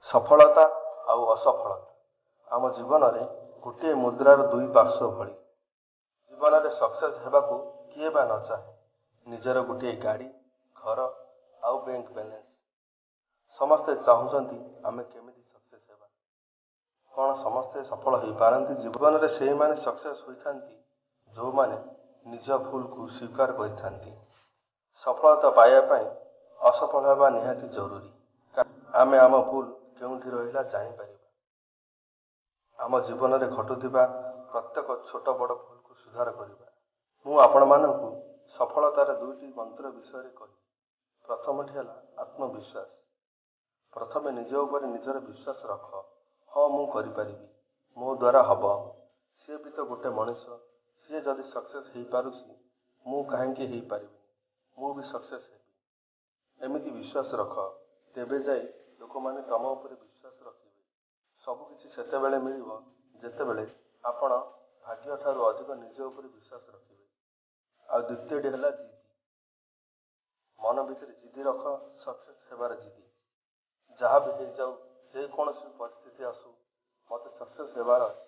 सफलता आउ असफलता आम जीवन में गोटे मुद्रार दुई पार्श्व भली। जीवन में सक्सेस होगाकू किए बा न चाहे। निजर गोटे गाड़ी घर आउ बैंक बैलेंस समस्ते चाहूँगी आमे केमिति सक्सेस हेबा। कौन समस्ते सफल हो पारती? जीवन में से माने सक्सेस होइथांती जो माने निज भूल को स्वीकार करिथांती। सफलता पाइबा पई असफल होगा निहाती जरूरी। आमे आम भूल केउंठी रहिला जानि परिबा। आम जीवन में घटुथिबा प्रत्येक छोट बड़ भूल को सुधार करिबा। मु आपण मानकु सफलतार दुईटी मंत्र विषय कहि। प्रथमटी है आत्मविश्वास। प्रथमे निज उपर निजर विश्वास रख। हाँ मु करि परिबी, मो द्वारा हब। सी भी तो गोटे मनीष, सी जदि सक्सेस हो पारुछि मु काहेकि हो पारिबी, मु भी सक्सेस हेबी। एमिति विश्वास रख, तेबे जाई लोक माने तम उपर विश्वास रखिबे। सब किछि सेतेबेले मिलिबो जेतेबेले आपण भाग्य ठारू अधिक निज उपर विश्वास रखिबे। आ द्वितीयटी है जिद्दी। मन भितर जिद्दी रख, सक्सेस हेबार जिद्दी। जहाँ भी हो जाऊ, जे कौनसी परिस्थिति आसू, मत सक्सेस हेबार अछि,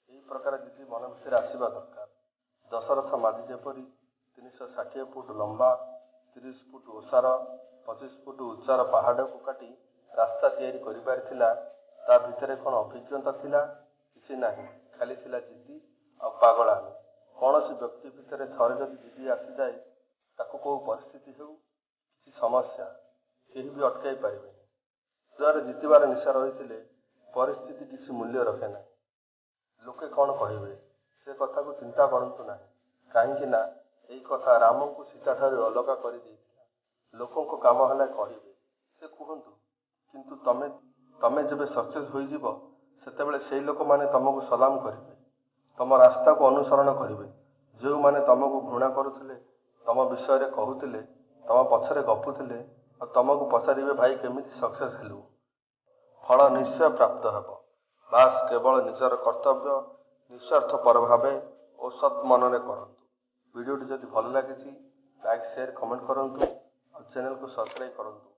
यही प्रकार जिद्दी मन भितर आसीबा दरकार। दशरथ माझी जेपरी 360 फुट लंबा 30 फुट ओसार 25 फुट उच्चार पहाड़ को काटी रास्ता तैयारी करि पारिथिला। ता भितरे कौन अभिज्ञता थिला? किछि नाही, खाली थिला जिद्दी आ पागलामी। कौनसी व्यक्ति भितर थरे जदि जिद्दी आसी जाए, ताको को परिस्थिति हेउ किछि समस्या केही भी अटकाई पारिबेनि। द्वारा जितबार निशा रही परिस्थिति किसी मूल्य रखे ना। लोके कौन कहे से कथा को चिंता करंतु ना। कहीं ना यही कथा राम को सीता ठारू अलग कर लोकों को काम है कहे से कहतु, किंतु तमे जब सक्सेस हो सेतेबेले से लोक माने तुमको सलाम करेंगे, तुम रास्ता को अनुसरण करेंगे। जो माने तुमको घृणा करुले, तुम विषय कहते, तुम पछरे गपुले और तुमको पचारे भाई केमिति सक्सेस हेलु, फल निश्चय प्राप्त हेब। बास केवल निजर कर्तव्य निस्वार्थ पर भावे और सत् मनरे करंतु। वीडियोटी जदि भल लगी लाइक शेयर कमेंट करंतु और चैनल को सब्सक्राइब करंतु।